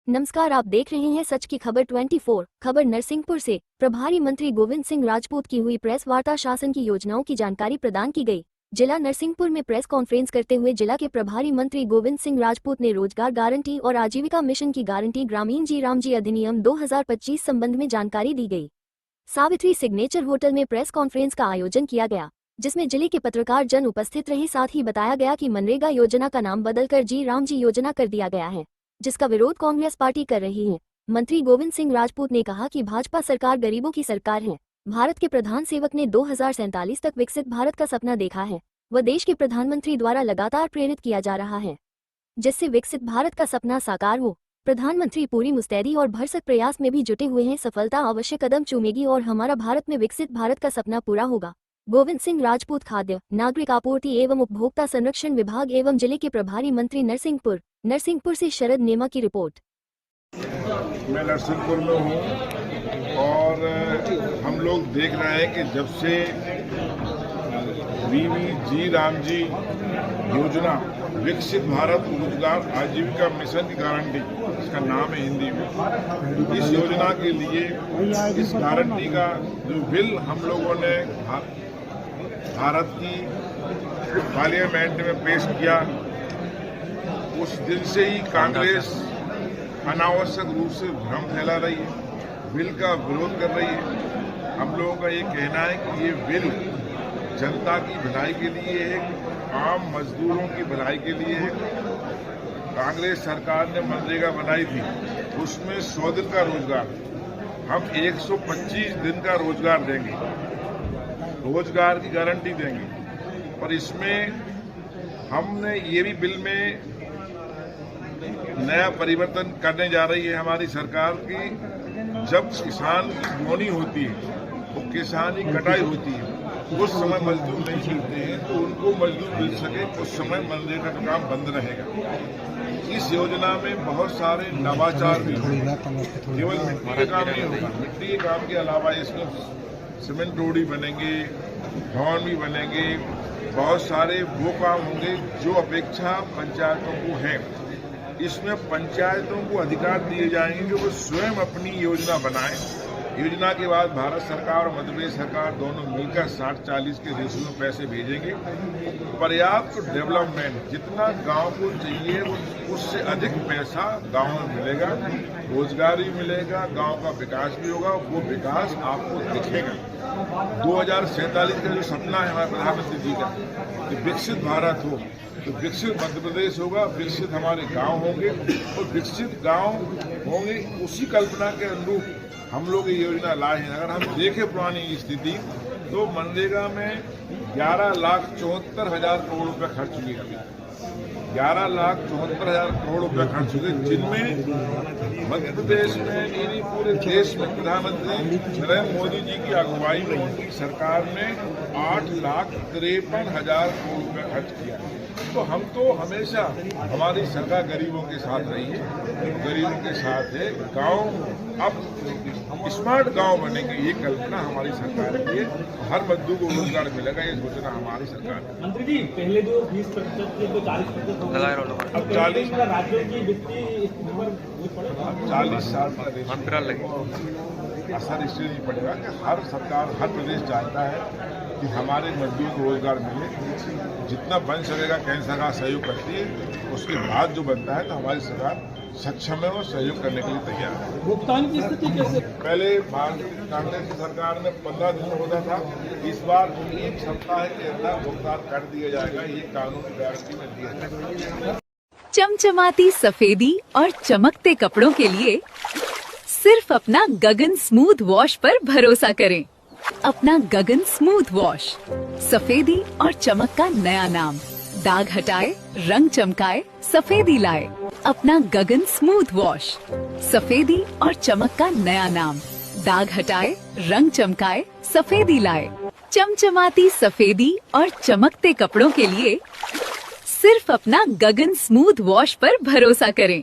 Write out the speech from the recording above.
नमस्कार, आप देख रहे हैं सच की खबर 24 खबर नरसिंहपुर से। प्रभारी मंत्री गोविंद सिंह राजपूत की हुई प्रेस वार्ता। शासन की योजनाओं की जानकारी प्रदान की गई। जिला नरसिंहपुर में प्रेस कॉन्फ्रेंस करते हुए जिला के प्रभारी मंत्री गोविंद सिंह राजपूत ने रोजगार गारंटी और आजीविका मिशन की गारंटी ग्रामीण जी राम जी अधिनियम 2025 संबंध में जानकारी दी गई। सावित्री सिग्नेचर होटल में प्रेस कॉन्फ्रेंस का आयोजन किया गया, जिसमें जिले के पत्रकार जन उपस्थित रहे। साथ ही बताया गया कि मनरेगा योजना का नाम बदलकर जी राम जी योजना कर दिया गया है, जिसका विरोध कांग्रेस पार्टी कर रही है। मंत्री गोविंद सिंह राजपूत ने कहा कि भाजपा सरकार गरीबों की सरकार है। भारत के प्रधान सेवक ने 2047 तक विकसित भारत का सपना देखा है। वह देश के प्रधानमंत्री द्वारा लगातार प्रेरित किया जा रहा है, जिससे विकसित भारत का सपना साकार हो। प्रधानमंत्री पूरी मुस्तैदी और भरसक प्रयास में भी जुटे हुए हैं। सफलता अवश्य कदम चूमेगी और हमारा भारत में विकसित भारत का सपना पूरा होगा। गोविंद सिंह राजपूत खाद्य नागरिक आपूर्ति एवं उपभोक्ता संरक्षण विभाग एवं जिले के प्रभारी मंत्री नरसिंहपुर से शरद नेमा की रिपोर्ट। मैं नरसिंहपुर में हूँ और हम लोग देख रहे हैं कि जब से जी राम जी योजना विकसित भारत रोजगार आजीविका मिशन की गारंटी, इसका नाम है हिंदी में, इस योजना के लिए इस गारंटी का जो बिल हम लोगों ने भारत की पार्लियामेंट में पेश किया, उस दिन से ही कांग्रेस अनावश्यक रूप से भ्रम फैला रही है, बिल का विरोध कर रही है। हम लोगों का ये कहना है कि ये बिल जनता की भलाई के लिए है, आम मजदूरों की भलाई के लिए है। कांग्रेस सरकार ने मनरेगा बनाई थी, उसमें 100 दिन का रोजगार, हम 125 दिन का रोजगार देंगे, रोजगार की गारंटी देंगे। और इसमें हमने ये भी बिल में नया परिवर्तन करने जा रही है हमारी सरकार की। जब किसान की बोनी होती है, वो किसान की कटाई होती है, उस समय मजदूर नहीं मिलते हैं, तो उनको मजदूर मिल सके उस समय मनरेगा का काम बंद रहेगा। इस योजना में बहुत सारे नवाचार भी होंगे, केवल मिट्टी के काम नहीं होगा। मिट्टी के काम के अलावा इसमें सीमेंट रोडी बनेंगे, भवन भी बनेंगे, बहुत सारे वो काम होंगे जो अपेक्षा पंचायतों को है। इसमें पंचायतों को अधिकार दिए जाएंगे कि वो स्वयं अपनी योजना बनाएं। योजना के बाद भारत सरकार और मध्य प्रदेश सरकार दोनों मिलकर 60-40 के रेशियो में पैसे भेजेंगे। पर्याप्त डेवलपमेंट जितना गांव को चाहिए उससे अधिक पैसा गांव में मिलेगा, रोजगार भी मिलेगा, गांव का विकास भी होगा। वो विकास आपको दिखेगा। 2047 का जो सपना है हमारे प्रधानमंत्री जी का कि विकसित भारत हो, तो विकसित मध्य प्रदेश होगा, विकसित हमारे गांव होंगे और विकसित गांव होंगे। उसी कल्पना के अनुरूप हम लोग ये योजना लाए हैं। अगर हम देखें पुरानी स्थिति, तो मनरेगा में 11,74,000 करोड़ रुपए खर्च हुए। अभी 11,74,000 करोड़ रुपए खर्च हुए, जिनमें मध्य प्रदेश में यानी पूरे देश में प्रधानमंत्री नरेंद्र मोदी जी की अगुवाई में सरकार ने 8,53,000 करोड़ रुपए खर्च किया। तो हम तो हमेशा हमारी सरकार गरीबों के साथ रही है, गरीबों के साथ है। गांव अब स्मार्ट गांव बनेंगे, ये कल्पना हमारी सरकार की है। हर मजदूर को रोजगार मिलेगा, ये योजना हमारी सरकार है। मंत्री जी, पहले जो 20% थे तो 40% हो गए, अब 40 राज्यों की वित्तीय 40 साल का असर इसलिए नहीं पड़ेगा कि हर सरकार, हर प्रदेश चाहता है कि हमारे मजदूर को रोजगार मिले। जितना बन सकेगा केंद्र सरकार सहयोग करती है, उसके बाद जो बनता है तो हमारी सरकार सक्षम है और सहयोग करने के लिए तैयार है। भुगतान की स्थिति कैसे? पहले कांग्रेस की सरकार में 15 दिन होता था, इस बार 1 सप्ताह के अंदर भुगतान कर दिया जाएगा। ये कानूनी गारंटी में दिया जाएगा। चमचमाती सफेदी और चमकते कपड़ों के लिए सिर्फ अपना गगन स्मूथ वॉश पर भरोसा करें। अपना गगन स्मूथ वॉश, सफेदी और चमक का नया नाम। दाग हटाए, रंग चमकाए, सफेदी लाए। अपना गगन स्मूथ वॉश, सफेदी और चमक का नया नाम। दाग हटाए, रंग चमकाए, सफेदी लाए। चमचमाती सफेदी और चमकते कपड़ों के लिए सिर्फ अपना गगन स्मूथ वॉश पर भरोसा करें।